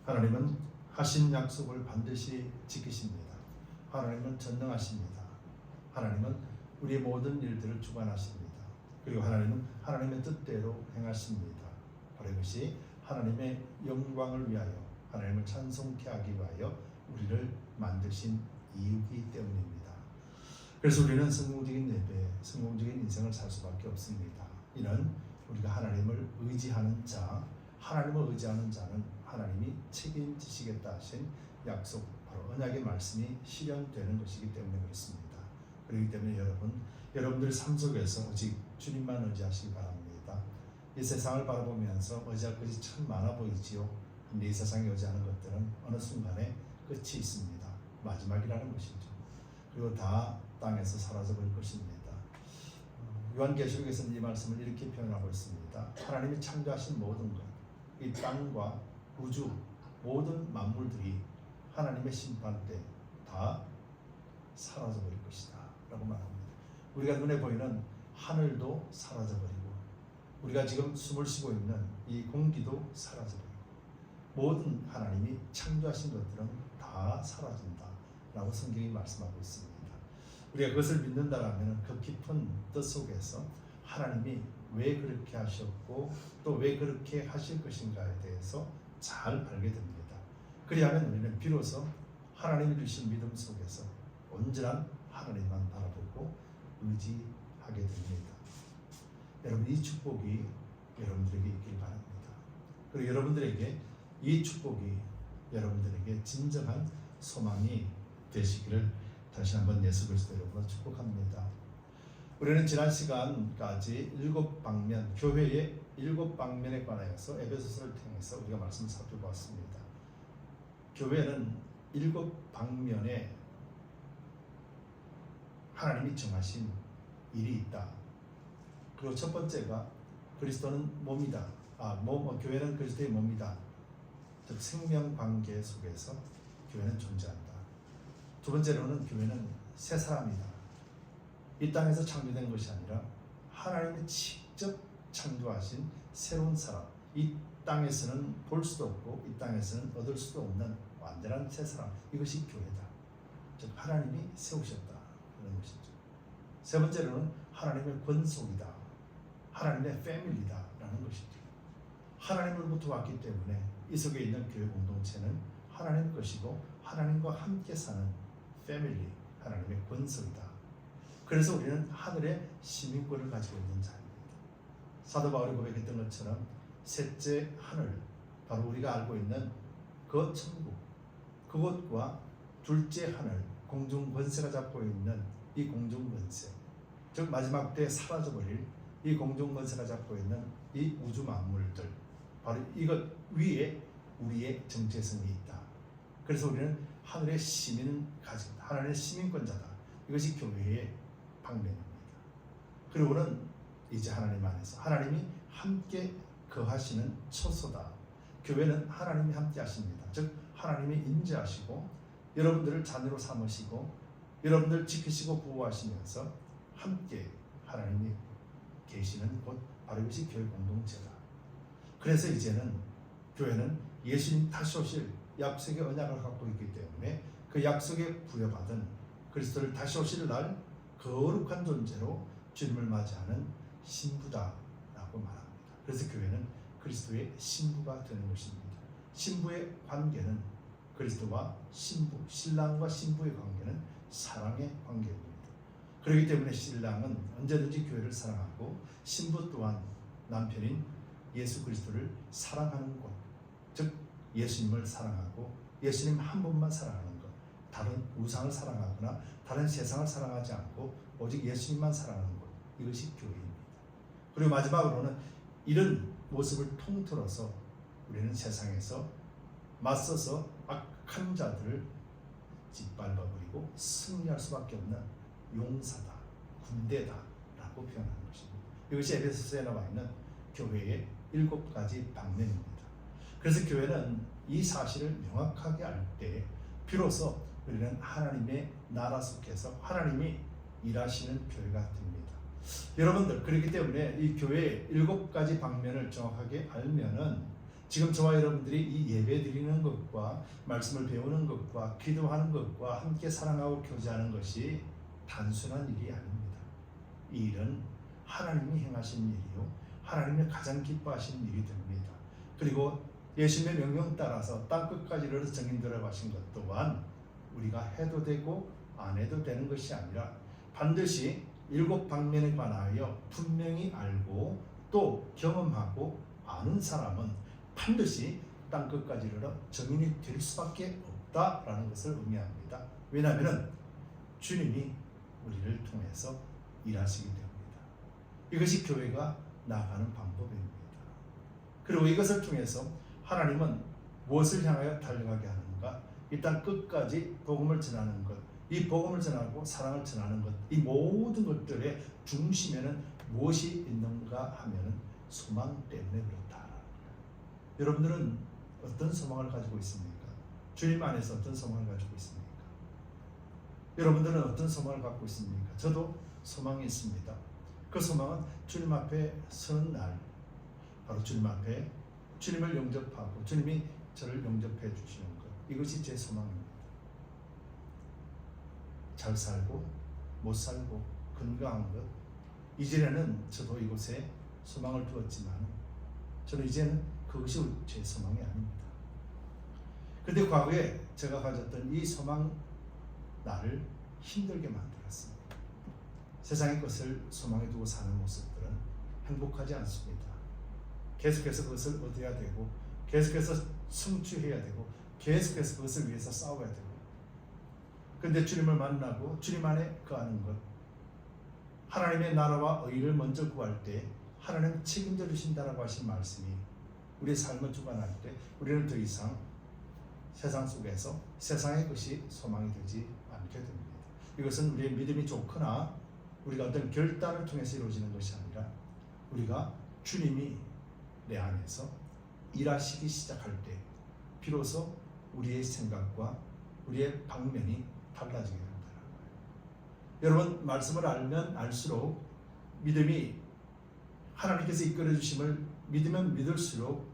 하나님은 하신 약속을 반드시 지키십니다. 하나님은 전능하십니다. 하나님은 우리의 모든 일들을 주관하십니다. 그리고 하나님은 하나님의 뜻대로 행하십니다. 바로 이것이 하나님의 영광을 위하여, 하나님을 찬송케 하기 위하여 우리를 만드신 이유이기 때문입니다. 그래서 우리는 성공적인 예배, 성공적인 인생을 살 수밖에 없습니다. 이는 우리가 하나님을 의지하는 자, 하나님을 의지하는 자는 하나님이 책임지시겠다 하신 약속, 바로 언약의 말씀이 실현되는 것이기 때문에 그렇습니다. 그렇기 때문에 여러분들의 삶 속에서 오직 주님만 의지하시기 바랍니다. 이 세상을 바라보면서 의지할 것이 참 많아 보이지요. 근데 이 세상에 의지하는 것들은 어느 순간에 끝이 있습니다. 마지막이라는 것이죠. 그리고 다 땅에서 사라져버릴 것입니다. 요한계시록에서는 이 말씀을 이렇게 표현하고 있습니다. 하나님이 창조하신 모든 것, 이 땅과 우주 모든 만물들이 하나님의 심판 때 다 사라져버릴 것이다 라고 말합니다. 우리가 눈에 보이는 하늘도 사라져버리고, 우리가 지금 숨을 쉬고 있는 이 공기도 사라져버리고, 모든 하나님이 창조하신 것들은 다 사라진다 라고 성경이 말씀하고 있습니다. 우리가 그것을 믿는다라면 그 깊은 뜻 속에서 하나님이 왜 그렇게 하셨고 또 왜 그렇게 하실 것인가에 대해서 잘 알게 됩니다. 그리하면 우리는 비로소 하나님이 주신 믿음 속에서 온전한 하나님만 바라보고 의지하게 됩니다. 여러분, 이 축복이 여러분들에게 있길 바랍니다. 그리고 여러분들에게 이 축복이 여러분들에게 진정한 소망이 되시기를 다시 한번 예수 그리스도 이름으로 축복합니다. 우리는 지난 시간까지 7방면, 교회의 7방면에 관하여서 에베소서를 통해서 우리가 말씀을 살펴보았습니다. 교회는 7방면에 하나님이 정하신 일이 있다. 그리고 첫 번째가 그리스도는 몸이다. 교회는 그리스도의 몸이다. 즉 생명관계 속에서 교회는 존재한다. 두 번째로는 교회는 새 사람이다. 이 땅에서 창조된 것이 아니라 하나님이 직접 창조하신 새로운 사람, 이 땅에서는 볼 수도 없고 이 땅에서는 얻을 수도 없는 완전한 새 사람, 이것이 교회다. 즉 하나님이 세우셨다 그런 것이죠. 세 번째로는 하나님의 권속이다. 하나님의 패밀리다 라는 것이죠. 하나님으로부터 왔기 때문에 이 속에 있는 교회 공동체는 하나님 것이고 하나님과 함께 사는 패밀리, 하나님의 권속이다. 그래서 우리는 하늘의 시민권을 가지고 있는 자입니다. 사도 바울이 고백했던 것처럼 셋째 하늘, 바로 우리가 알고 있는 그 천국, 그것과 둘째 하늘, 공중 권세가 잡고 있는 이 공중 권세, 즉 마지막 때 사라져버릴 이 공중 권세가 잡고 있는 이 우주 만물들, 바로 이것 위에 우리의 정체성이 있다. 그래서 우리는 하늘의 시민을 가지고 하나님의 시민권자다. 이것이 교회의 방면입니다. 그리고는 이제 하나님 안에서 하나님이 함께 거하시는 처소다. 교회는 하나님이 함께 하십니다. 즉 하나님이 임재하시고 여러분들을 자녀로 삼으시고 여러분들 지키시고 보호하시면서 함께 하나님이 계시는 곳, 바로 이것이 교회 공동체다. 그래서 이제는 교회는 예수님 다시 오실 약속의 언약을 갖고 있기 때문에 그 약속에 부여받은 그리스도를 다시 오실 날 거룩한 존재로 주님을 맞이하는 신부다라고 말합니다. 그래서 교회는 그리스도의 신부가 되는 것입니다. 신부의 관계는 그리스도와 신부, 신랑과 신부의 관계는 사랑의 관계입니다. 그렇기 때문에 신랑은 언제든지 교회를 사랑하고 신부 또한 남편인 예수 그리스도를 사랑하는 것, 즉 예수님을 사랑하고 예수님 한 분만 사랑하는 것, 다른 우상을 사랑하거나 다른 세상을 사랑하지 않고 오직 예수님만 사랑하는 것, 이것이 교회입니다. 그리고 마지막으로는 이런 모습을 통틀어서 우리는 세상에서 맞서서 악한 자들을 짓밟아버리고 승리할 수밖에 없는 용사다, 군대다 라고 표현하는 것입니다. 이것이 에베소서에 나와 있는 교회의 7가지 방면입니다. 그래서 교회는 이 사실을 명확하게 알 때 비로소 우리는 하나님의 나라 속에서 하나님이 일하시는 교회가 됩니다. 여러분들, 그렇기 때문에 이 교회의 7가지 방면을 정확하게 알면은 지금 저와 여러분들이 이 예배 드리는 것과 말씀을 배우는 것과 기도하는 것과 함께 사랑하고 교제하는 것이 단순한 일이 아닙니다. 이 일은 하나님이 행하신 일이요, 하나님이 가장 기뻐하시는 일이 됩니다. 그리고 예수님의 명령 따라서 땅끝까지 이르러 정인들어 가신 것 또한 우리가 해도 되고 안 해도 되는 것이 아니라 반드시 일곱 방면에 관하여 분명히 알고 또 경험하고 아는 사람은 반드시 땅끝까지 이르러 정인이 될 수밖에 없다라는 것을 의미합니다. 왜냐하면 주님이 우리를 통해서 일하시기 때문입니다. 이것이 교회가 나아가는 방법입니다. 그리고 이것을 통해서 하나님은 무엇을 향하여 달려가게 하는가? 일단 끝까지 복음을 전하는 것, 이 복음을 전하고 사랑을 전하는 것, 이 모든 것들의 중심에는 무엇이 있는가 하면 소망 때문에 그렇다. 여러분들은 어떤 소망을 가지고 있습니까? 주님 안에서 어떤 소망을 가지고 있습니까? 여러분들은 어떤 소망을 갖고 있습니까? 저도 소망이 있습니다. 그 소망은 주님 앞에 서는 날, 바로 주님 앞에 주님을 영접하고 주님이 저를 영접해 주시는 것, 이것이 제 소망입니다. 잘 살고 못 살고 건강한 것, 이전에는 저도 이곳에 소망을 두었지만 저는 이제는 그것이 제 소망이 아닙니다. 그런데 과거에 제가 가졌던 이 소망, 나를 힘들게 만들었습니다. 세상의 것을 소망에 두고 사는 모습들은 행복하지 않습니다. 계속해서 그것을 얻어야 되고, 계속해서 성취해야 되고, 계속해서 그것을 위해서 싸워야 되고. 그런데 주님을 만나고 주님 안에 거하는 것, 하나님의 나라와 의를 먼저 구할 때 하나님 책임져 주신다라고 하신 말씀이 우리의 삶을 주관할 때 우리는 더 이상 세상 속에서 세상의 것이 소망이 되지 않게 됩니다. 이것은 우리의 믿음이 좋거나 우리가 어떤 결단을 통해서 이루어지는 것이 아니라 우리가 주님이 내 안에서 일하시기 시작할 때 비로소 우리의 생각과 우리의 방면이 달라지게 된다는 거예요. 여러분, 말씀을 알면 알수록 믿음이 하나님께서 이끌어 주심을 믿으면 믿을수록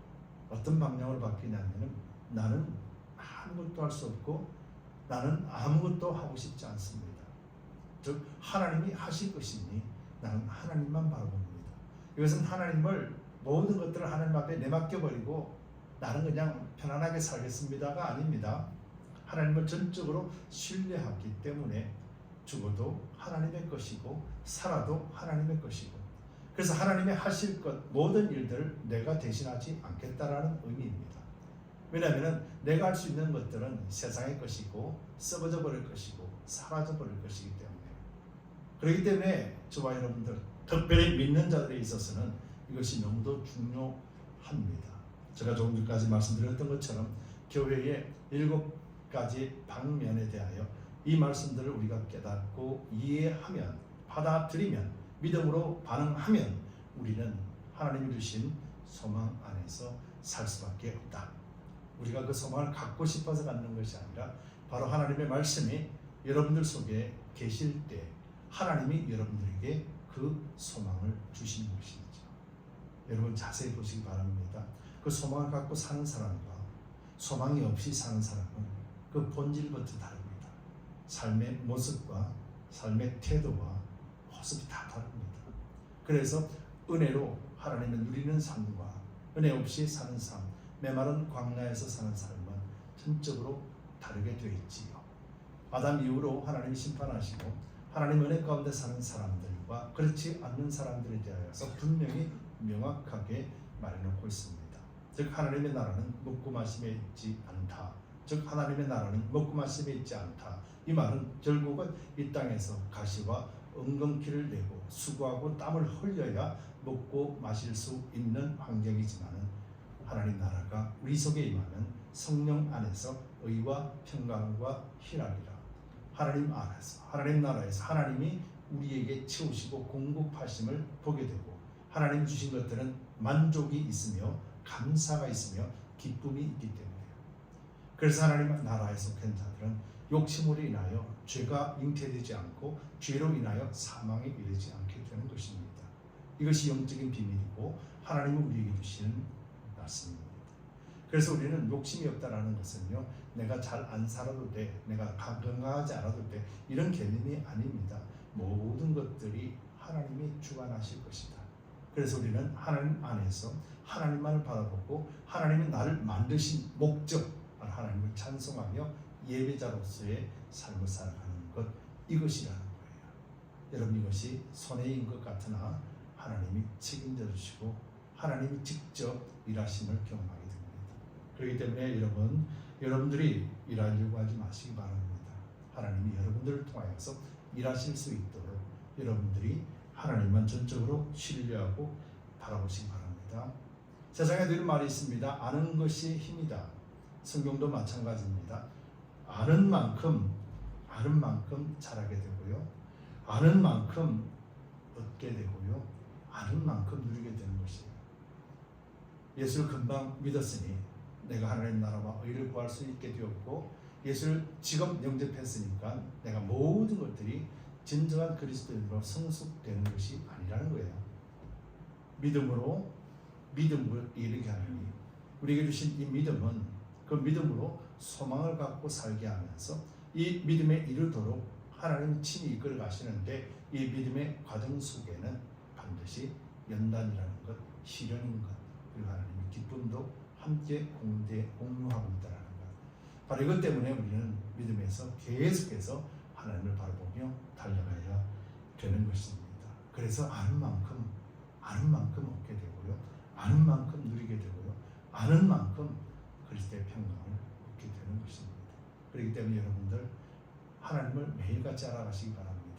어떤 방향으로 바뀌냐면 나는 아무것도 할 수 없고 나는 아무것도 하고 싶지 않습니다. 즉 하나님이 하실 것이니 나는 하나님만 바라봅니다. 이것은 하나님을 모든 것들을 하나님 앞에 내맡겨버리고 나는 그냥 편안하게 살겠습니다가 아닙니다. 하나님을 전적으로 신뢰하기 때문에 죽어도 하나님의 것이고 살아도 하나님의 것이고, 그래서 하나님의 하실 것 모든 일들을 내가 대신하지 않겠다라는 의미입니다. 왜냐하면 내가 할 수 있는 것들은 세상의 것이고 썩어져 버릴 것이고 사라져 버릴 것이기 때문에, 그렇기 때문에 저와 여러분들 특별히 믿는 자들에 있어서는 이것이 너무도 중요합니다. 제가 조금 전까지 말씀드렸던 것처럼 교회의 7가지 방면에 대하여 이 말씀들을 우리가 깨닫고 이해하면, 받아들이면, 믿음으로 반응하면 우리는 하나님이 주신 소망 안에서 살 수밖에 없다. 우리가 그 소망을 갖고 싶어서 갖는 것이 아니라 바로 하나님의 말씀이 여러분들 속에 계실 때 하나님이 여러분들에게 그 소망을 주시는 것이죠. 여러분 자세히 보시기 바랍니다. 그 소망을 갖고 사는 사람과 소망이 없이 사는 사람은 그 본질부터 다릅니다. 삶의 모습과 삶의 태도와 모습이 다 다릅니다. 그래서 은혜로 하나님을 누리는 삶과 은혜 없이 사는 삶, 메마른 광야에서 사는 삶은 전적으로 다르게 되어 있지요. 아담 이후로 하나님이 심판하시고 하나님 은혜 가운데 사는 사람들과 그렇지 않는 사람들에 대하여서 분명히 명확하게 말해놓고 있습니다. 즉 하나님의 나라는 먹고 마심에 있지 않다. 즉 하나님의 나라는 먹고 마심에 있지 않다. 이 말은 결국은 이 땅에서 가시와 엉겅퀴를 내고 수고하고 땀을 흘려야 먹고 마실 수 있는 환경이지만 하나님 나라가 우리 속에 임하면 성령 안에서 의와 평강과 희락이라. 하나님 안에서, 하나님 나라에서 하나님이 우리에게 채우시고 공급하심을 보게 되고 하나님 주신 것들은 만족이 있으며 감사가 있으며 기쁨이 있기 때문이에요. 그래서 하나님 나라에 속한 자들은 욕심으로 인하여 죄가 잉태되지 않고 죄로 인하여 사망에 이르지 않게 되는 것입니다. 이것이 영적인 비밀이고 하나님이 우리에게 주시는 말씀입니다. 그래서 우리는 욕심이 없다라는 것은요, 내가 잘 안 살아도 돼, 내가 건강하지 않아도 돼, 이런 개념이 아닙니다. 모든 것들이 하나님이 주관하실 것이다. 그래서 우리는 하나님 안에서 하나님만을 바라보고 하나님이 나를 만드신 목적, 하나님을 찬송하며 예배자로서의 삶을 살아가는 것, 이것이라는 거예요. 여러분, 이것이 손해인 것 같으나 하나님이 책임져 주시고 하나님이 직접 일하심을 경험하게 됩니다. 그렇기 때문에 여러분들이 일하려고 하지 마시기 바랍니다. 하나님이 여러분들을 통하여서 일하실 수 있도록 여러분들이 하나님만 전적으로 신뢰하고 바라보시기 바랍니다. 세상에 늘 말이 있습니다. 아는 것이 힘이다. 성경도 마찬가지입니다. 아는 만큼 잘하게 되고요, 아는 만큼 얻게 되고요, 아는 만큼 누리게 되는 것이에요. 예수를 금방 믿었으니 내가 하나님 나라와 의를 구할 수 있게 되었고, 예수를 지금 영접했으니까 내가 모든 것들이 진정한 그리스도인으로 성숙되는 것이 아니라는 거예요. 믿음을 이르게 하느니, 우리에게 주신 이 믿음은 그 믿음으로 소망을 갖고 살게 하면서 이 믿음에 이르도록 하나님 친히 이끌어 가시는데, 이 믿음의 과정 속에는 반드시 연단이라는 것, 시련인 것, 그리고 하나님의 기쁨도 함께 공유하고 있다는 것. 바로 이것 때문에 우리는 믿음에서 계속해서 하나님을 바라보며 달려가야 되는 것입니다. 그래서 아는 만큼 얻게 되고요, 아는 만큼 누리게 되고요, 아는 만큼 그리스도의 평강을 얻게 되는 것입니다. 그렇기 때문에 여러분들 하나님을 매일같이 알아가시기 바랍니다.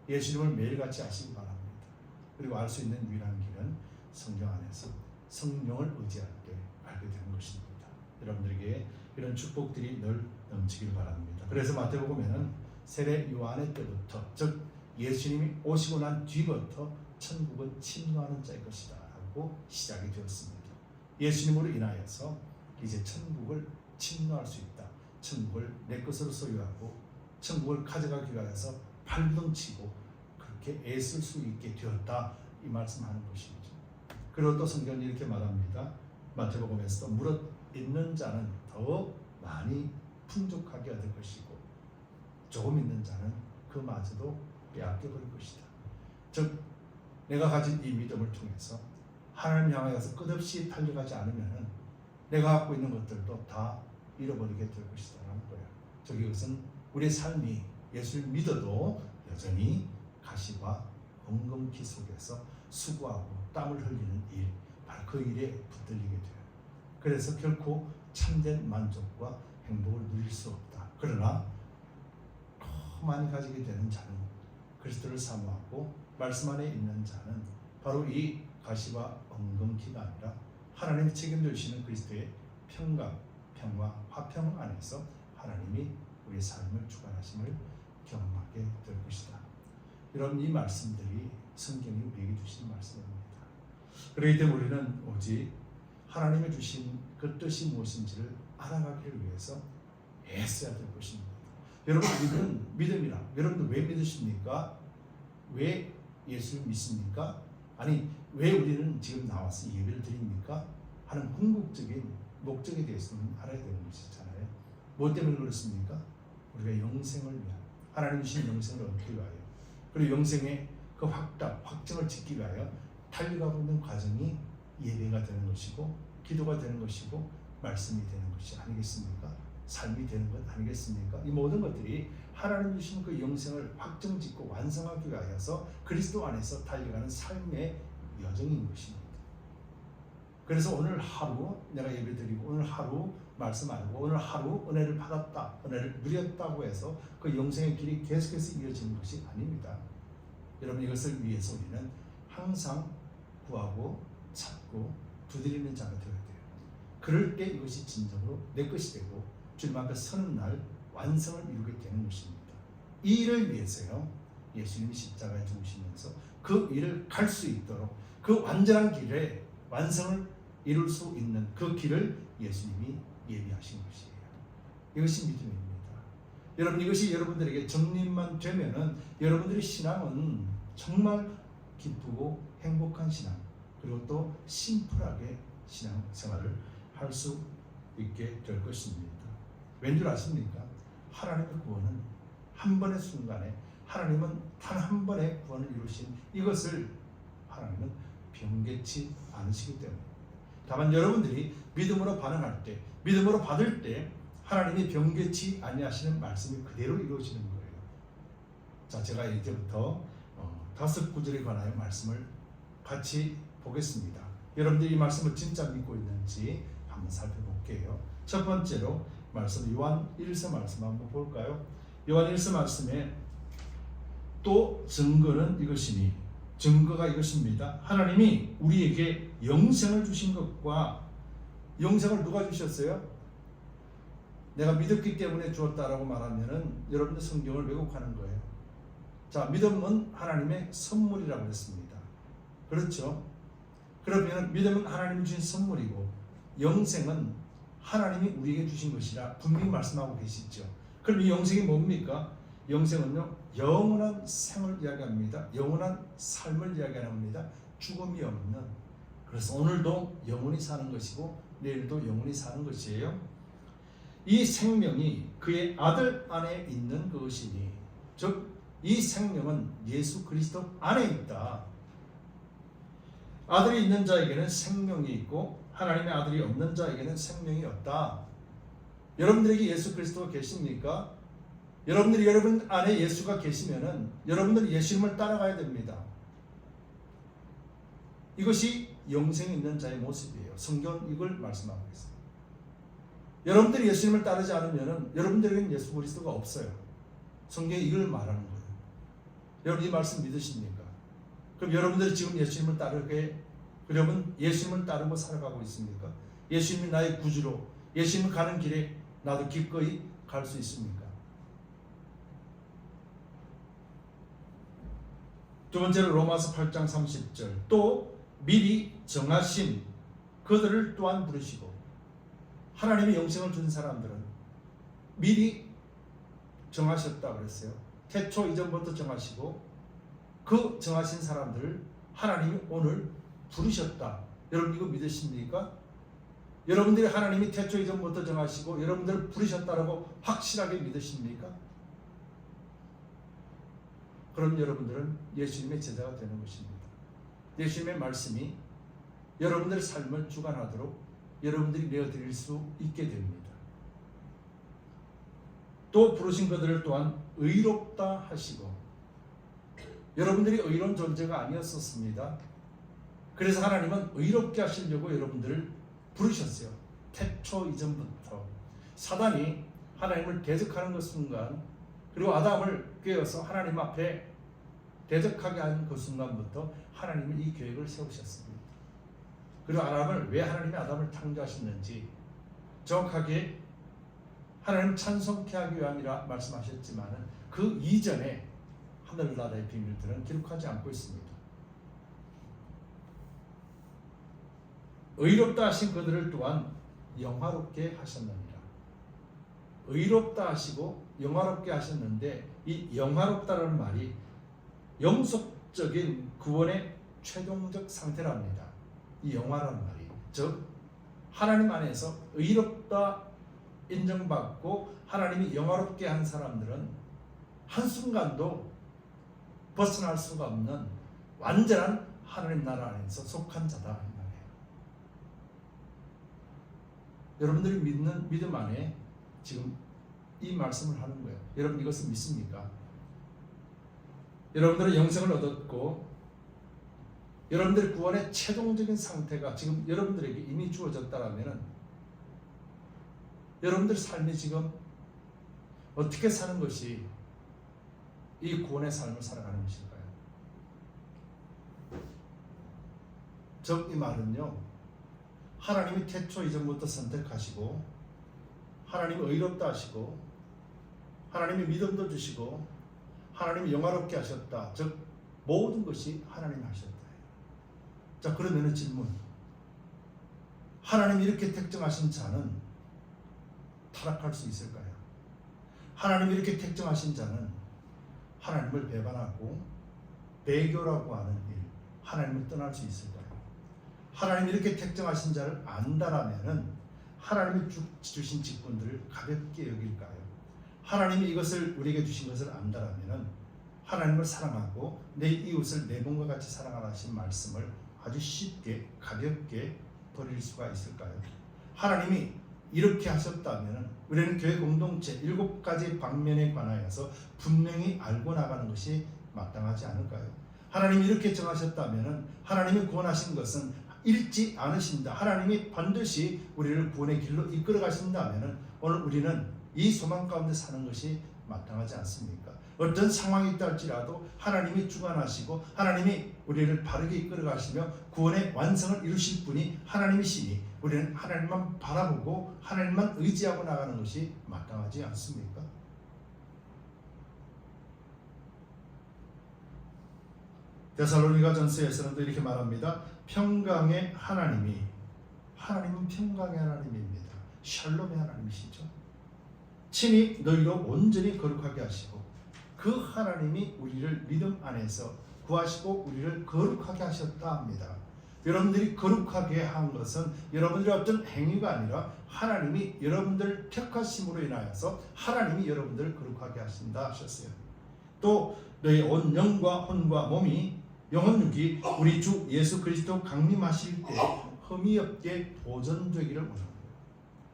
예수님을 매일같이 아시기 바랍니다. 그리고 알 수 있는 유일한 길은 성경 안에서 성령을 의지할 때 알게 되는 것입니다. 여러분들에게 이런 축복들이 늘 넘치길 바랍니다. 그래서 마태복음에는 세례 요한의 때부터, 즉 예수님이 오시고 난 뒤부터 천국은 침노하는 자의 것이다 라고 시작이 되었습니다. 예수님으로 인하여서 이제 천국을 침노할 수 있다. 천국을 내 것으로 소유하고 천국을 가져가기 위해서 발등치고 그렇게 애쓸 수 있게 되었다, 이 말씀하는 것이죠. 그리고 또 성경은 이렇게 말합니다. 마태복음에서도 무릇 있는 자는 더 많이 풍족하게 얻을 것이고 조금 있는 자는 그마저도 빼앗겨 버릴 것이다. 즉 내가 가진 이 믿음을 통해서 하나님 향하여서 끝없이 달려가지 않으면 내가 갖고 있는 것들도 다 잃어버리게 될 것이다라는 거예요. 즉 이것은 우리의 삶이 예수를 믿어도 여전히 가시와 엉겅퀴 속에서 수고하고 땀을 흘리는 일, 바로 그 일에 붙들리게 돼요. 그래서 결코 참된 만족과 행복을 누릴 수 없다. 그러나 더 많이 가지게 되는 자는, 그리스도를 사모하고 말씀 안에 있는 자는 바로 이 가시와 엉겅퀴가 아니라 하나님이 책임져 주시는 그리스도의 평강, 평화, 화평 안에서 하나님이 우리의 삶을 주관하심을 경험하게 될 것이다. 이런 이 말씀들이 성경이 우리에게 주신 말씀입니다. 그렇기 때문에 우리는 오직 하나님이 주신 그 뜻이 무엇인지를 알아가기를 위해서 애써야 될 것입니다. 여러분, 우리는 믿음이라, 여러분들 왜 믿으십니까? 왜 예수를 믿습니까? 아니, 왜 우리는 지금 나와서 예배를 드립니까? 하는 궁극적인 목적에 대해서는 알아야 되는 것이잖아요. 뭐 때문에 그렇습니까? 우리가 영생을 위한, 하나님 주신 영생을 얻기 위하여, 그리고 영생의 그 확정을 짓기 위하여 달려가고 있는 과정이 예배가 되는 것이고, 기도가 되는 것이고, 말씀이 되는 것이 아니겠습니까? 삶이 되는 것 아니겠습니까? 이 모든 것들이 하나님 주신 그 영생을 확정짓고 완성하기 위하여서 그리스도 안에서 달려가는 삶의 여정인 것입니다. 그래서 오늘 하루 내가 예배드리고, 오늘 하루 말씀 알고, 오늘 하루 은혜를 받았다, 은혜를 누렸다고 해서 그 영생의 길이 계속해서 이어지는 것이 아닙니다. 여러분, 이것을 위해서 우리는 항상 구하고 찾고 두드리는 자가 되어야 돼요. 그럴 때 이것이 진정으로 내 것이 되고 주님 앞에 서는 날 완성을 이루게 되는 것입니다. 이 일을 위해서요, 예수님이 십자가에 죽으시면서 그 일을 갈 수 있도록 그 완전한 길에 완성을 이룰 수 있는 그 길을 예수님이 예비하신 것이에요. 이것이 믿음입니다. 여러분, 이것이 여러분들에게 정립만 되면은 여러분들의 신앙은 정말 기쁘고 행복한 신앙, 그리고 또 심플하게 신앙생활을 할 수 있게 될 것입니다. 왠줄 아십니까? 하나님의 구원은 한 번의 순간에 하나님은 단 한 번의 구원을 이루신 이것을 하나님은 변개치 않으시기 때문에 다만 여러분들이 믿음으로 반응할 때 믿음으로 받을 때 하나님이 변개치 아니하시는 말씀이 그대로 이루어지는 거예요. 자, 제가 이제부터 5구절에 관하여 말씀을 같이 보겠습니다. 여러분들이 이 말씀을 진짜 믿고 있는지 한번 살펴볼게요. 첫 번째로 말씀 요한 1서 말씀 한번 볼까요? 요한 1서 말씀에 또 증거는 이것이니 증거가 이것입니다. 하나님이 우리에게 영생을 주신 것과 영생을 누가 주셨어요? 내가 믿었기 때문에 주었다라고 말하면은 여러분들 성경을 왜곡하는 거예요. 자, 믿음은 하나님의 선물이라고 했습니다. 그렇죠? 그러면 믿음은 하나님이 주신 선물이고 영생은 하나님이 우리에게 주신 것이라 분명히 말씀하고 계시죠. 그럼 이 영생이 뭡니까? 영생은요, 영원한 생을 이야기합니다. 영원한 삶을 이야기합니다. 죽음이 없는. 그래서 오늘도 영원히 사는 것이고 내일도 영원히 사는 것이에요. 이 생명이 그의 아들 안에 있는 것이니, 즉 이 생명은 예수 그리스도 안에 있다. 아들이 있는 자에게는 생명이 있고 하나님의 아들이 없는 자에게는 생명이 없다. 여러분들에게 예수 그리스도가 계십니까? 여러분들이 여러분 안에 예수가 계시면은 여러분들이 예수님을 따라가야 됩니다. 이것이 영생이 있는 자의 모습이에요. 성경은 이걸 말씀하고 있습니다. 여러분들이 예수님을 따르지 않으면은 여러분들에게는 예수 그리스도가 없어요. 성경이 이걸 말하는 거예요. 여러분 이 말씀 믿으십니까? 그럼 여러분들이 지금 예수님을 따르게 그러면 예수님을 따르고 살아가고 있습니까? 예수님이 나의 구주로 예수님 가는 길에 나도 기꺼이 갈 수 있습니까? 두 번째로 로마서 8장 30절 또 미리 정하신 그들을 또한 부르시고 하나님이 영생을 준 사람들은 미리 정하셨다 그랬어요. 태초 이전부터 정하시고 그 정하신 사람들을 하나님이 오늘 부르셨다. 여러분 이거 믿으십니까? 여러분들이 하나님이 태초 이전부터 정하시고 여러분들을 부르셨다라고 확실하게 믿으십니까? 그럼 여러분들은 예수님의 제자가 되는 것입니다. 예수님의 말씀이 여러분들의 삶을 주관하도록 여러분들이 내어드릴 수 있게 됩니다. 또 부르신 그들을 또한 의롭다 하시고 여러분들이 의로운 존재가 아니었었습니다. 그래서 하나님은 의롭게 하시려고 여러분들을 부르셨어요. 태초 이전부터 사단이 하나님을 대적하는 그 순간 그리고 아담을 꿰어서 하나님 앞에 대적하게 한 그 순간부터 하나님은 이 계획을 세우셨습니다. 그리고 아담을 왜 하나님이 아담을 창조하셨는지 정확하게 하나님 찬송케 하기 위함이라 말씀하셨지만 그 이전에 하늘나라의 비밀들은 기록하지 않고 있습니다. 의롭다 하신 그들을 또한 영화롭게 하셨느니라. 의롭다 하시고 영화롭게 하셨는데 이 영화롭다라는 말이 영속적인 구원의 최종적 상태랍니다. 이 영화라는 말이 즉 하나님 안에서 의롭다 인정받고 하나님이 영화롭게 한 사람들은 한순간도 벗어날 수가 없는 완전한 하나님 나라 안에서 속한 자다 이 말이에요. 여러분들이 믿는 믿음 안에 지금 이 말씀을 하는 거예요. 여러분 이것을 믿습니까? 여러분들은 영생을 얻었고 여러분들의 구원의 최종적인 상태가 지금 여러분들에게 이미 주어졌다라면 여러분들 삶이 지금 어떻게 사는 것이 이 구원의 삶을 살아가는 것일까요? 즉 이 말은요, 하나님이 태초 이전부터 선택하시고 하나님이 의롭다 하시고 하나님이 믿음도 주시고 하나님이 영화롭게 하셨다. 즉 모든 것이 하나님이 하셨다. 자, 그러면 질문, 하나님이 이렇게 택정하신 자는 타락할 수 있을까요? 하나님이 이렇게 택정하신 자는 하나님을 배반하고 배교라고 하는 일, 하나님을 떠날 수 있을까요? 하나님이 이렇게 택정하신 자를 안다라면은 하나님이 주신 직분들을 가볍게 여길까요? 하나님이 이것을 우리에게 주신 것을 안다라면 하나님을 사랑하고 내 이웃을 내 몸과 같이 사랑하라 하신 말씀을 아주 쉽게 가볍게 버릴 수가 있을까요? 하나님이 이렇게 하셨다면 우리는 교회 공동체 7가지 방면에 관하여서 분명히 알고 나가는 것이 마땅하지 않을까요? 하나님이 이렇게 정하셨다면 하나님이 구원하신 것은 잃지 않으신다. 하나님이 반드시 우리를 구원의 길로 이끌어 가신다면 오늘 우리는 이 소망 가운데 사는 것이 마땅하지 않습니까? 어떤 상황이 있다 할지라도 하나님이 주관하시고 하나님이 우리를 바르게 이끌어 가시며 구원의 완성을 이루실 분이 하나님이시니 우리는 하나님만 바라보고 하나님만 의지하고 나가는 것이 마땅하지 않습니까? 데살로니가전서에서는 또 이렇게 말합니다. 평강의 하나님은 평강의 하나님입니다. 샬롬의 하나님이시죠. 친히 너희로 온전히 거룩하게 하시고 그 하나님이 우리를 믿음 안에서 구하시고 우리를 거룩하게 하셨다 합니다. 여러분들이 거룩하게 한 것은 여러분들의 어떤 행위가 아니라 하나님이 여러분들 택하심으로 인하여서 하나님이 여러분들을 거룩하게 하신다 하셨어요. 또 너희 온 영과 혼과 몸이 영혼육이 우리 주 예수 그리스도 강림하실 때 흠이 없게 보존되기를 원합니다.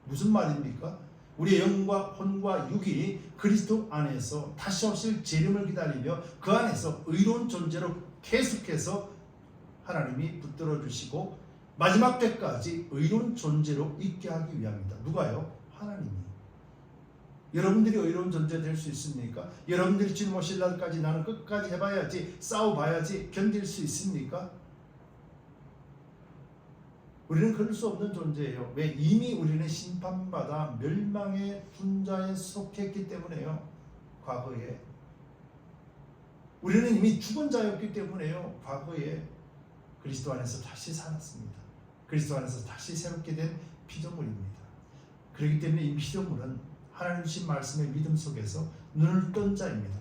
무슨 말입니까? 우리의 영과 혼과 육이 그리스도 안에서 다시 오실 재림을 기다리며 그 안에서 의로운 존재로 계속해서 하나님이 붙들어 주시고 마지막 때까지 의로운 존재로 있게 하기 위함이다. 누가요? 하나님이. 여러분들이 의로운 존재 될 수 있습니까? 여러분들이 주님 오실 날까지 나는 끝까지 해봐야지, 싸워봐야지 견딜 수 있습니까? 우리는 그럴 수 없는 존재예요. 왜? 이미 우리는 심판받아 멸망의 분자에 속했기 때문에요. 과거에 우리는 이미 죽은 자였기 때문에요. 과거에 그리스도 안에서 다시 살았습니다. 그리스도 안에서 다시 새롭게 된 피조물입니다. 그렇기 때문에 이 피조물은 하나님 주신 말씀의 믿음 속에서 눈을 뜬 자입니다.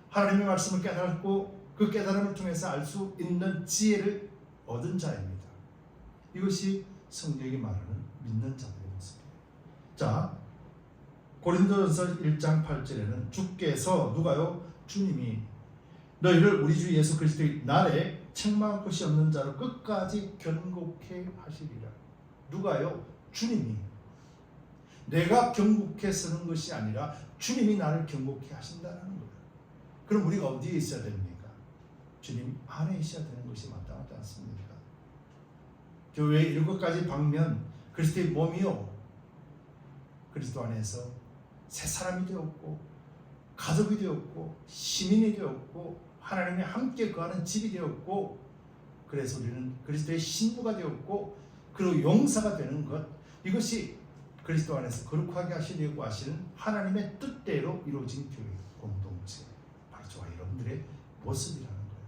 하나님의 말씀을 깨닫고 그 깨달음을 통해서 알 수 있는 지혜를 얻은 자입니다. 이것이 성경이 말하는 믿는 자들의 모습이에요. 자, 고린도전서 1장 8절에는 주께서 누가요? 주님이 너희를 우리 주 예수 그리스도의 날에 책망할 것이 없는 자로 끝까지 견고케 하시리라. 누가요? 주님이. 내가 견고케 서는 것이 아니라 주님이 나를 견고케 하신다는 거예요. 그럼 우리가 어디에 있어야 됩니까? 주님 안에 있어야 되는 것이 마땅하지 않습니까? 교회의 7가지 방면, 그리스도의 몸이요, 그리스도 안에서 새 사람이 되었고 가족이 되었고 시민이 되었고 하나님이 함께 거하는 집이 되었고, 그래서 우리는 그리스도의 신부가 되었고 그리고 용사가 되는 것, 이것이 그리스도 안에서 거룩하게 하시려고 하시는 하나님의 뜻대로 이루어진 교회 공동체, 바로 저와 여러분들의 모습이라는 거예요.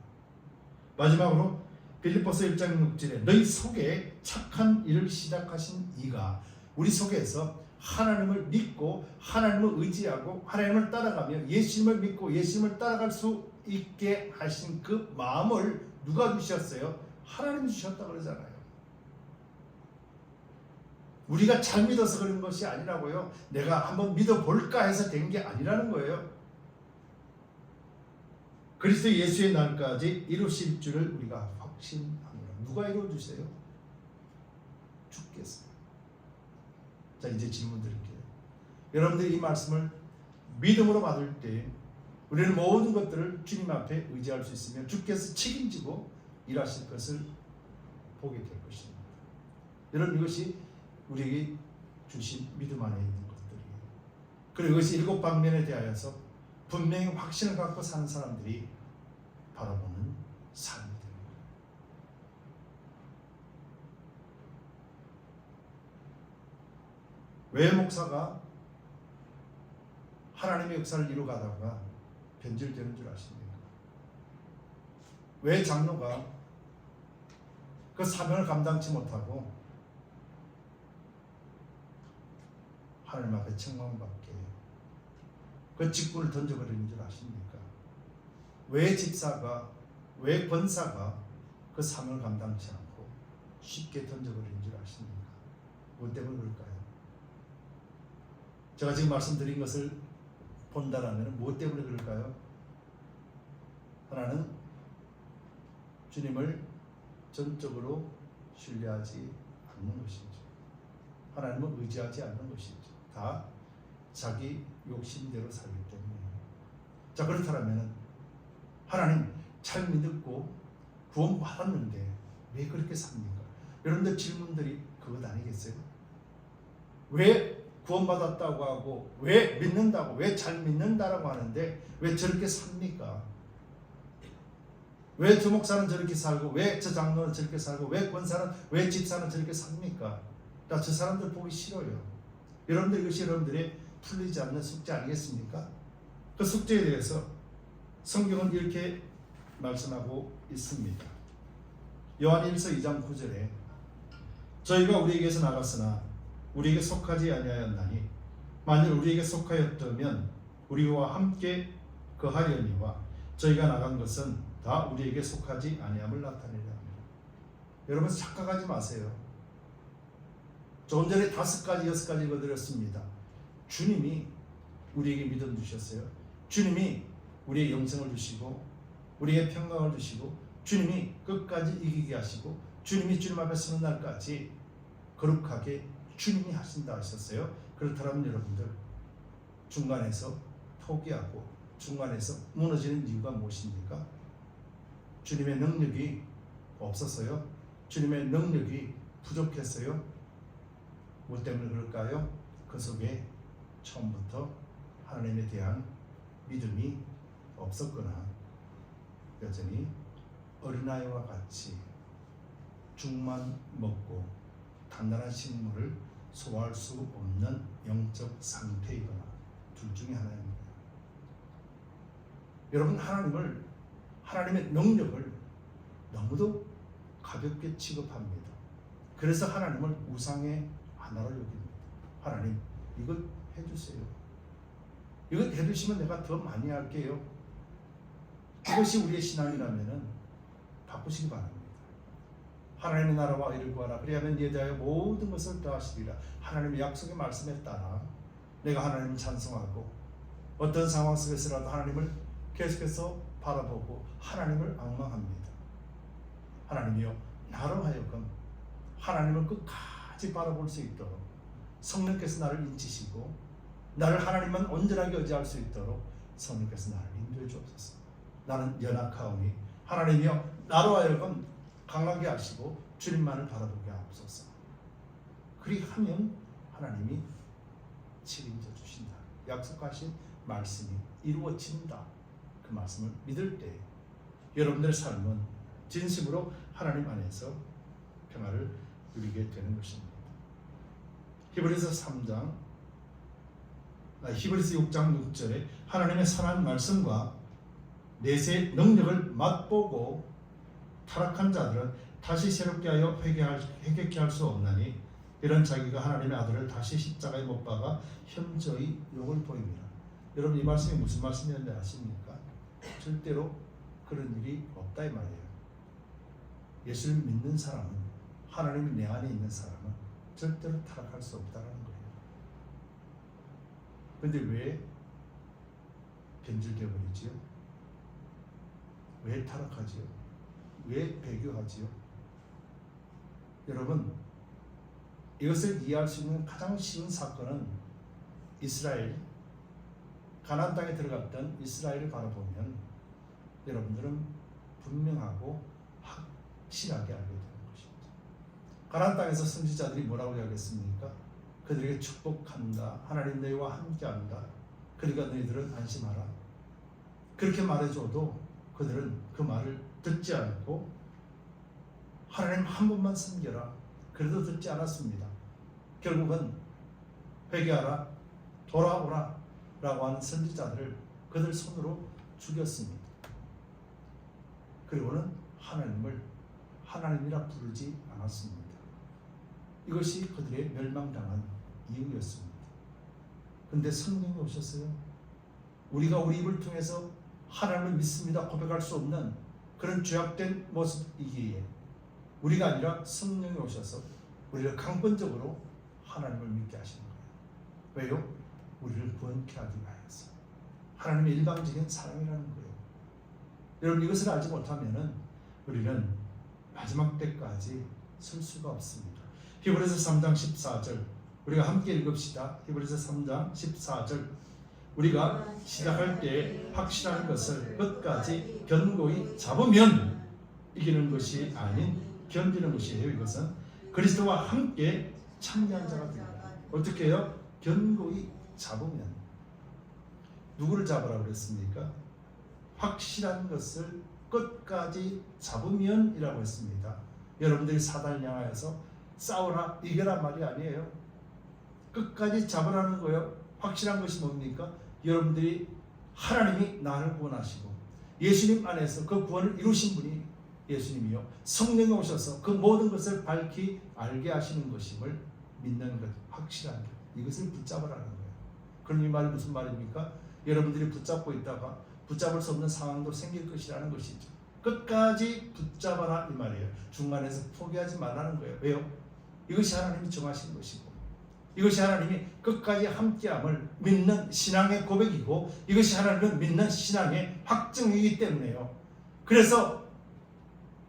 마지막으로 빌립보서 1장 6절에 너희 속에 착한 일을 시작하신 이가, 우리 속에서 하나님을 믿고 하나님을 의지하고 하나님을 따라가며 예수님을 믿고 예수님을 따라갈 수 있게 하신 그 마음을 누가 주셨어요? 하나님이 주셨다고 그러잖아요. 우리가 잘 믿어서 그런 것이 아니라고요. 내가 한번 믿어볼까 해서 된 게 아니라는 거예요. 그리스도 예수의 날까지 이루실 줄을 우리가 확신합니다. 누가 이루어주세요? 주께서. 자, 이제 질문 드릴게요. 여러분들이 이 말씀을 믿음으로 받을 때 우리는 모든 것들을 주님 앞에 의지할 수 있으며 주께서 책임지고 일하실 것을 보게 될 것입니다. 여러분, 이것이 우리에게 주신 믿음 안에 있는 것들이에요. 그리고 이것이 7방면에 대하여서 분명히 확신을 갖고 사는 사람들이 바라보는 삶이 됩니다. 왜 목사가 하나님의 역사를 이루가다가 변질되는 줄 아십니까? 왜 장로가 그 사명을 감당치 못하고 하나님 앞에 책망받게 그 직분을 던져버리는 줄 아십니까? 왜 집사가, 왜 권사가 그 사명을 감당치 않고 쉽게 던져버리는 줄 아십니까? 무엇 때문에 그럴까요? 제가 지금 말씀드린 것을 본다라면 무엇 때문에 그럴까요? 하나는 주님을 전적으로 신뢰하지 않는 것이죠. 하나님을 의지하지 않는 것이죠. 다 자기 욕심대로 살기 때문에. 자, 그렇다면 하나님 잘 믿고 구원 받았는데 왜 그렇게 삽니까? 여러분들 질문들이 그것 아니겠어요? 왜 구원받았다고 하고, 왜 믿는다고, 왜 잘 믿는다라고 하는데 왜 저렇게 삽니까? 왜 저 목사는 저렇게 살고, 왜 저 장로는 저렇게 살고, 왜 권사는, 왜 집사는 저렇게 삽니까? 나 저 사람들 보기 싫어요. 여러분들, 이것이 여러분들의 풀리지 않는 숙제 아니겠습니까? 그 숙제에 대해서 성경은 이렇게 말씀하고 있습니다. 요한 1서 2장 9절에 저희가 우리에게서 나갔으나 우리에게 속하지 아니하였나니 만일 우리에게 속하였다면 우리와 함께 거하려니와 저희가 나간 것은 다 우리에게 속하지 아니함을 나타내려 합니다. 여러분 착각하지 마세요. 조금 전에 5가지 6가지 읽어드렸습니다. 주님이 우리에게 믿음 주셨어요. 주님이 우리의 영생을 주시고 우리의 평강을 주시고 주님이 끝까지 이기게 하시고 주님이 주님 앞에 서는 날까지 거룩하게 주님이 하신다 하셨어요. 그렇다면 여러분들 중간에서 포기하고 중간에서 무너지는 이유가 무엇입니까? 주님의 능력이 없어서요? 주님의 능력이 부족했어요? 무엇 때문에 그럴까요? 그 속에 처음부터 하나님에 대한 믿음이 없었거나 여전히 어린아이와 같이 죽만 먹고 단단한 식물을 소화할 수 없는 영적 상태이거나 둘 중에 하나입니다. 여러분 하나님의 능력을 너무도 가볍게 취급합니다. 그래서 하나님을 우상의 하나로 여깁니다. 하나님 이것 해주세요. 이것 해주시면 내가 더 많이 할게요. 이것이 우리의 신앙이라면 바꾸시기 바랍니다. 하나님의 나라와 이를 구하라. 그리하면 이에 대하여 모든 것을 더하시리라. 하나님의 약속의 말씀에 따라 내가 하나님을 찬송하고 어떤 상황 속에서라도 하나님을 계속해서 바라보고 하나님을 앙망합니다. 하나님이여 나로 하여금 하나님을 끝까지 바라볼 수 있도록 성령께서 나를 인치시고 나를 하나님만 온전하게 의지할 수 있도록 성령께서 나를 인도해 주옵소서. 나는 연약하오니 하나님이여 나로 하여금 강하게 하시고 주님만을 바라보게 하옵소서. 그리하면 하나님이 책임져 주신다. 약속하신 말씀이 이루어진다. 그 말씀을 믿을 때 여러분들의 삶은 진심으로 하나님 안에서 평화를 누리게 되는 것입니다. 히브리서 6장 6절에 하나님의 선한 말씀과 내세의 능력을 맛보고 타락한 자들은 다시 새롭게 하여 회개케 할 수 없나니 이런 자기가 하나님의 아들을 다시 십자가에 못 박아 현저히 욕을 보입니다. 여러분 이 말씀이 무슨 말씀이었는지 아십니까? 절대로 그런 일이 없다 이 말이에요. 예수를 믿는 사람은 하나님이 내 안에 있는 사람은 절대로 타락할 수 없다는 거예요. 그런데 왜 변질되어 버리지요? 왜 타락하지요? 왜 배교하지요? 여러분 이것을 이해할 수 있는 가장 쉬운 사건은 이스라엘 가나안 땅에 들어갔던 이스라엘을 바라보면 여러분들은 분명하고 확실하게 알게 되는 것입니다. 가나안 땅에서 선지자들이 뭐라고 이야기했습니까? 그들에게 축복한다. 하나님 너희와 함께한다. 그러니까 너희들은 안심하라. 그렇게 말해줘도 그들은 그 말을 듣지 않고 하나님 한 분만 섬겨라. 그래도 듣지 않았습니다. 결국은 회개하라, 돌아오라 라고 하는 선지자들을 그들 손으로 죽였습니다. 그리고는 하나님을 하나님이라 부르지 않았습니다. 이것이 그들의 멸망당한 이유였습니다. 그런데 성령이 오셨어요. 우리가 우리 입을 통해서 하나님을 믿습니다 고백할 수 없는 그런 죄악된 모습이기에 우리가 아니라 성령이 오셔서 우리를 강권적으로 하나님을 믿게 하시는 거예요. 왜요? 우리를 구원케 하기 위하여서. 하나님의 일방적인 사랑이라는 거예요. 여러분, 이것을 알지 못하면 우리는 마지막 때까지 설 수가 없습니다. 히브리서 3장 14절 우리가 함께 읽읍시다. 히브리서 3장 14절 우리가 시작할 때 확실한 것을 끝까지 견고히 잡으면 이기는 것이 아닌 견디는 것이에요. 이것은 그리스도와 함께 참여한 자가 됩니다. 어떻게 해요? 견고히 잡으면. 누구를 잡으라고 그랬습니까? 확실한 것을 끝까지 잡으면 이라고 했습니다. 여러분들이 사단을 향하여서 싸우라 이겨라 말이 아니에요. 끝까지 잡으라는 거예요. 확실한 것이 뭡니까? 여러분들이 하나님이 나를 구원하시고 예수님 안에서 그 구원을 이루신 분이 예수님이요 성령이 오셔서 그 모든 것을 밝히 알게 하시는 것임을 믿는 것, 확실한 것, 이것을 붙잡으라는 거예요. 그럼 이 말이 무슨 말입니까? 여러분들이 붙잡고 있다가 붙잡을 수 없는 상황도 생길 것이라는 것이죠. 끝까지 붙잡아라 이 말이에요. 중간에서 포기하지 말라는 거예요. 왜요? 이것이 하나님이 정하신 것이고 이것이 하나님이 끝까지 함께함을 믿는 신앙의 고백이고 이것이 하나님을 믿는 신앙의 확증이기 때문에요. 그래서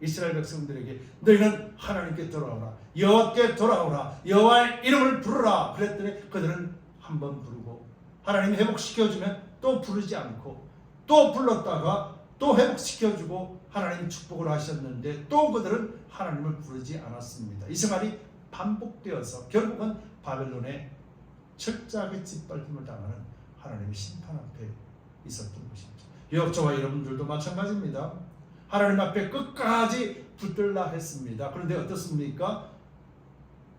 이스라엘 백성들에게 너희는 하나님께 돌아오라, 여호와께 돌아오라, 여호와의 이름을 부르라 그랬더니 그들은 한 번 부르고 하나님이 회복시켜주면 또 부르지 않고 또 불렀다가 또 회복시켜주고 하나님 축복을 하셨는데 또 그들은 하나님을 부르지 않았습니다. 이 생활이 반복되어서 결국은 바벨론의 철저하게 짓밟힘을 당하는 하나님의 심판 앞에 있었던 것이죠. 여호와와 여러분들도 마찬가지입니다. 하나님 앞에 끝까지 붙들라 했습니다. 그런데 어떻습니까?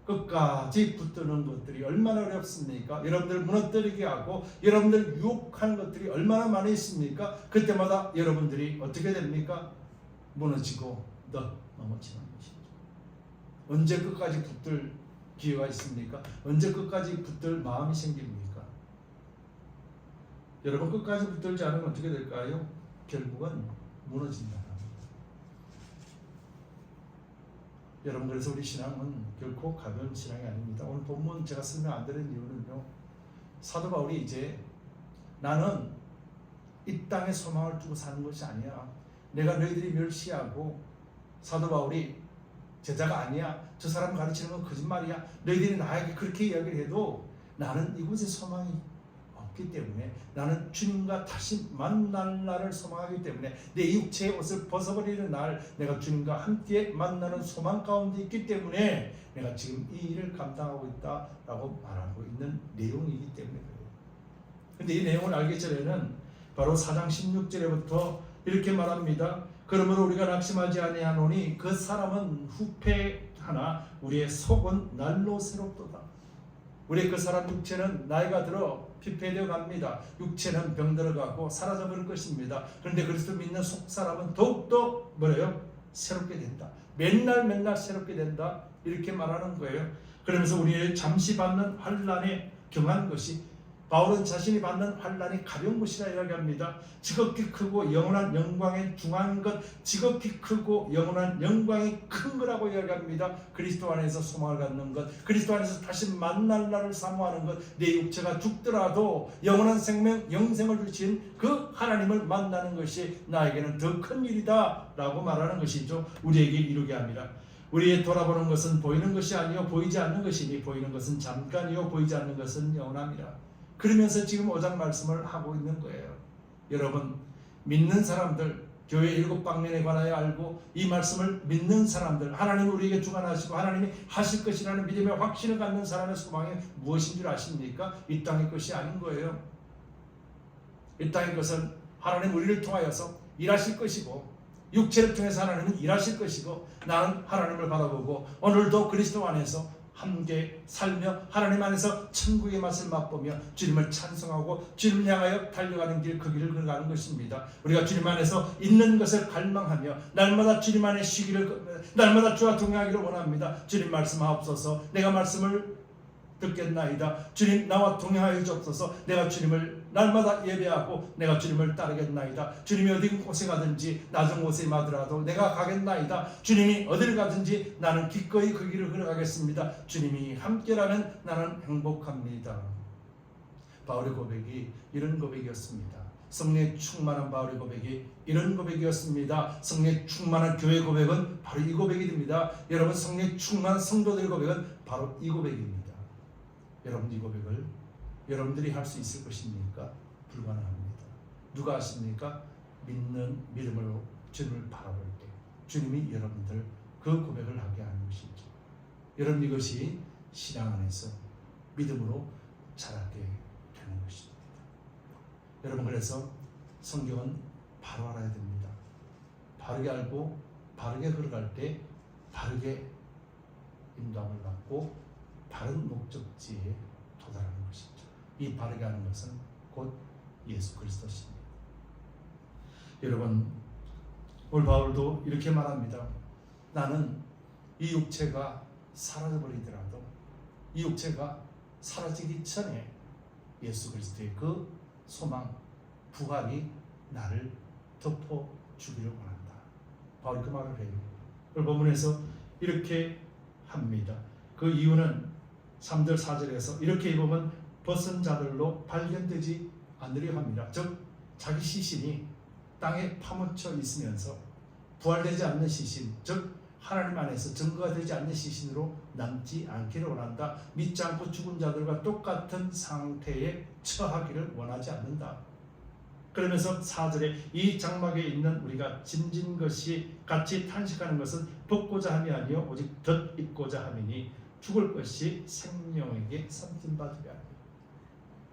끝까지 붙드는 것들이 얼마나 어렵습니까? 여러분들 무너뜨리게 하고 여러분들 유혹하는 것들이 얼마나 많이 있습니까? 그때마다 여러분들이 어떻게 됩니까? 무너지고 넘어지는 것이죠. 언제 끝까지 붙들 기회가 있습니까? 언제 끝까지 붙들 마음이 생깁니까? 여러분 끝까지 붙들지 않으면 어떻게 될까요? 결국은 무너진다. 여러분 그래서 우리 신앙은 결코 가벼운 신앙이 아닙니다. 오늘 본문 제가 설명 안 드린 이유는요. 사도 바울이 이제 나는 이 땅에 소망을 두고 사는 것이 아니야. 내가 너희들이 멸시하고 사도 바울이 제자가 아니야. 저 사람 가르치는 건 거짓말이야. 너희들이 나에게 그렇게 이야기를 해도 나는 이곳에 소망이 없기 때문에 나는 주님과 다시 만날 날을 소망하기 때문에 내 육체의 옷을 벗어버리는 날 내가 주님과 함께 만나는 소망 가운데 있기 때문에 내가 지금 이 일을 감당하고 있다라고 말하고 있는 내용이기 때문에 그래요. 근데 이 내용을 알기 전에는 바로 4장 16절에부터 이렇게 말합니다. 그러므로 우리가 낙심하지 아니하노니 그 사람은 후패하나 우리의 속은 날로 새롭도다. 우리 그 사람 육체는 나이가 들어 피폐되어 갑니다. 육체는 병들어가고 사라져버릴 것입니다. 그런데 그리스도 믿는 속 사람은 더욱더 뭐래요? 새롭게 된다. 맨날 새롭게 된다. 이렇게 말하는 거예요. 그러면서 우리의 잠시 받는 환난에 경한 것이 바울은 자신이 받는 환난이 가벼운 것이라 이야기합니다. 지극히 크고 영원한 영광에 중한 것, 지극히 크고 영원한 영광이 큰 거라고 이야기합니다. 그리스도 안에서 소망을 갖는 것, 그리스도 안에서 다시 만날 날을 사모하는 것, 내 육체가 죽더라도 영원한 생명, 영생을 주신 그 하나님을 만나는 것이 나에게는 더 큰 일이다 라고 말하는 것이죠. 우리에게 이루게 합니다. 우리의 돌아보는 것은 보이는 것이 아니요 보이지 않는 것이니 보이는 것은 잠깐이요 보이지 않는 것은 영원합니다. 그러면서 지금 5장 말씀을 하고 있는 거예요. 여러분 믿는 사람들, 교회 7방면에 관하여 알고 이 말씀을 믿는 사람들, 하나님이 우리에게 주관하시고 하나님이 하실 것이라는 믿음의 확신을 갖는 사람의 소망이 무엇인 줄 아십니까? 이 땅의 것이 아닌 거예요. 이 땅의 것은 하나님 우리를 통하여서 일하실 것이고 육체를 통해서 하나님은 일하실 것이고 나는 하나님을 바라보고 오늘도 그리스도 안에서 함께 살며 하나님 안에서 천국의 맛을 맛보며 주님을 찬송하고 주님을 향하여 달려가는 길, 그 길을 걸어가는 것입니다. 우리가 주님 안에서 있는 것을 갈망하며 날마다 주님 안에 쉬기를, 날마다 주와 동행하기를 원합니다. 주님 말씀하옵소서. 내가 말씀을 듣겠나이다. 주님 나와 동행하여 주옵소서. 내가 주님을 날마다 예배하고 내가 주님을 따르겠나이다. 주님이 어디 곳에 가든지 낮은 곳에 임하더라도 내가 가겠나이다. 주님이 어디를 가든지 나는 기꺼이 그 길을 걸어가겠습니다. 주님이 함께라면 나는 행복합니다. 바울의 고백이 이런 고백이었습니다. 성령에 충만한 바울의 고백이 이런 고백이었습니다. 성령에 충만한 교회 고백은 바로 이 고백이 됩니다. 여러분, 성령에 충만한 성도들의 고백은 바로 이 고백입니다. 여러분, 이 고백을 여러분들이 할 수 있을 것입니까? 불가능합니다. 누가 하십니까? 믿음으로 주님을 바라볼 때 주님이 여러분들 그 고백을 하게 하는 것이죠. 여러분, 이것이 신앙 안에서 믿음으로 자라게 되는 것입니다. 여러분, 그래서 성경은 바로 알아야 됩니다. 바르게 알고 바르게 걸어갈 때 바르게 인도함을 받고 바른 목적지에 도달하는 것이죠. 이 바르게 하는 것은 곧 예수 그리스도십니다. 여러분, 오늘 바울도 이렇게 말합니다. 나는 이 육체가 사라져버리더라도 이 육체가 사라지기 전에 예수 그리스도의 그 소망, 부활이 나를 덮어주기를 원한다. 바울이 그 말을 해요. 오늘 본문에서 이렇게 합니다. 그 이유는 3절 4절에서 이렇게 입으면 벗은 자들로 발견되지 않으려 합니다. 즉 자기 시신이 땅에 파묻혀 있으면서 부활되지 않는 시신, 즉 하나님 안에서 증거가 되지 않는 시신으로 남지 않기를 원한다. 믿지 않고 죽은 자들과 똑같은 상태에 처하기를 원하지 않는다. 그러면서 4절에 이 장막에 있는 우리가 짐진 것이 같이 탄식하는 것은 벗고자 함이 아니요 오직 덧입고자 함이니 죽을 것이 생명에게 삼김받으려 하니.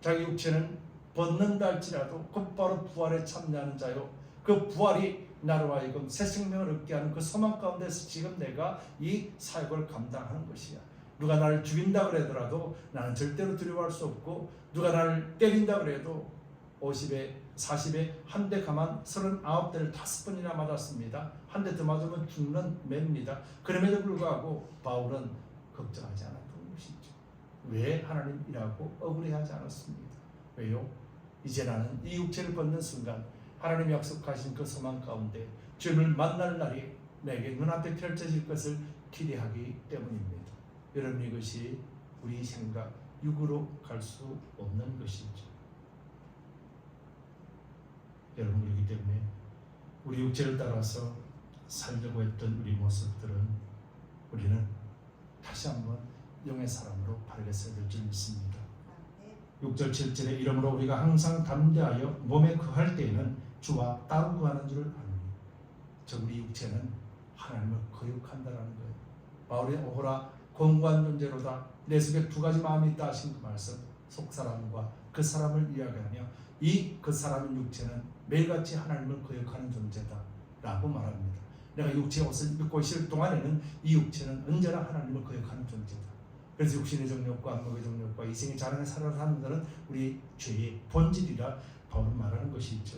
자기 육체는 벗는다 할지라도 곧바로 부활에 참여하는 자요, 그 부활이 나로 하여금 새 생명을 얻게 하는 그 소망 가운데서 지금 내가 이 사역을 감당하는 것이야. 누가 나를 죽인다 그러더라도 나는 절대로 두려워할 수 없고, 누가 나를 때린다 그래도 50에 40에 한 대 가만 39대를 5번이나 맞았습니다. 한 대 더 맞으면 죽는 매입니다. 그럼에도 불구하고 바울은 걱정하지 않았던 것이죠. 왜 하나님이라고 억울해하지 않았습니다. 왜요? 이제 나는 이 육체를 벗는 순간 하나님이 약속하신 그 소망 가운데 주님을 만날 날이 내게 눈앞에 펼쳐질 것을 기대하기 때문입니다. 여러분, 이것이 우리 생각, 육으로 갈 수 없는 것이죠. 여러분, 그렇기 때문에 우리 육체를 따라서 살려고 했던 우리 모습들은 우리는 다시 한번 영의 사람으로 바르게 써야 될 줄 믿습니다. 6절 7절에 이러므로 우리가 항상 담대하여 몸에 거할 때에는 주와 따로 거하는 줄을 아노니. 저 우리 육체는 하나님을 거역한다라는 거예요. 바울의 오호라 공고한 존재로다 내 속에 두 가지 마음이 있다 하신 그 말씀, 속사람과 그 사람을 이야기하며 이 그 사람의 육체는 매일같이 하나님을 거역하는 존재다 라고 말합니다. 내가 육체의 옷을 입고 있을 동안에는 이 육체는 언제나 하나님을 거역하는 존재다. 그래서 육신의 정욕과 안목의 정욕과 이생의 자랑에 살아가는 것은 우리 죄의 본질이라 바울은 말하는 것이 있죠.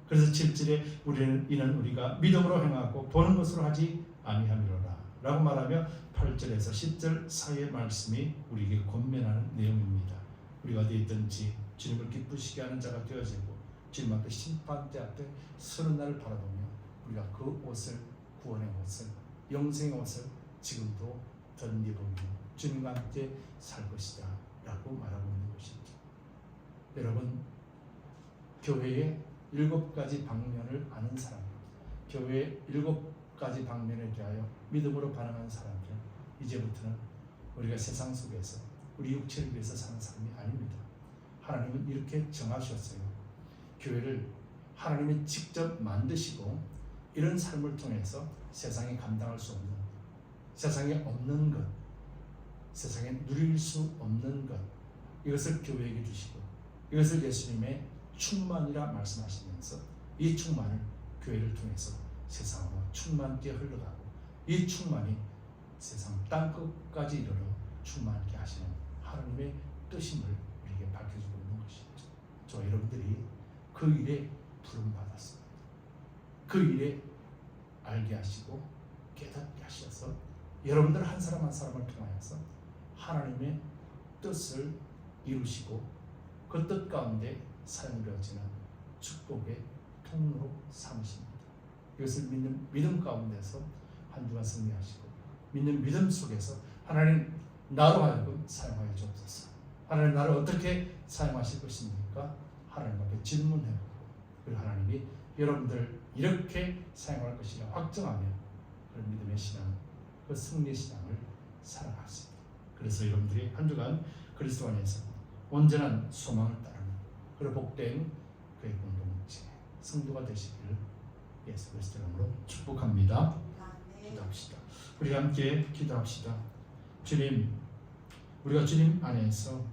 그래서 7절에 우리는 이는 우리가 믿음으로 행하고 보는 것으로 하지 아니함이로라 라고 말하며 8절에서 10절 사이의 말씀이 우리에게 권면하는 내용입니다. 우리가 어디에 있든지 주님을 기쁘시게 하는 자가 되어지고 주님 앞에 심판대 앞에 서는 날을 바라보며 우리가 그 옷을, 구원의 옷을, 영생의 옷을 지금도 덧입으며 주님과 함께 살 것이다 라고 말하고 있는 것이죠. 여러분, 교회의 7가지 방면을 아는 사람, 교회의 7가지 방면에 대하여 믿음으로 반응하는 사람들, 이제부터는 우리가 세상 속에서 우리 육체를 위해서 사는 사람이 아닙니다. 하나님은 이렇게 정하셨어요. 교회를 하나님이 직접 만드시고 이런 삶을 통해서 세상에 감당할 수 없는, 세상에 없는 것, 세상에 누릴 수 없는 것, 이것을 교회에게 주시고 이것을 예수님의 충만이라 말씀하시면서 이 충만을 교회를 통해서 세상으로 충만케 흘러가고 이 충만이 세상 땅끝까지 이르러 충만케 하시는 하나님의 뜻임을 우리에게 밝혀주고 있는 것이죠. 저 여러분들이 그 일에 부름받았습니다. 그 일에 알게 하시고 깨닫게 하셔서 여러분들 한 사람 한 사람을 통하여서 하나님의 뜻을 이루시고 그 뜻 가운데 사용되어지는 축복의 통로로 삼으십니다. 이것을 믿는 믿음 가운데서 한 주간 승리하시고 믿는 믿음 속에서 하나님 나로 하여금 사용하여 주옵소서. 하나님 나를 어떻게 사용하실 것입니까? 하나님 앞에 질문해보고 그리고 하나님이 여러분들 이렇게 사용할 것이라 확정하며 그 믿음의 신앙, 그 승리의 신앙을 살아가십니다. 그래서 여러분들이 한 주간 그리스도 안에서 온전한 소망을 따르는 그런 복된 그의 공동체 성도가 되시기를 예수 그리스도 이름으로 축복합니다. 기도합시다. 우리 함께 기도합시다. 주님, 우리가 주님 안에서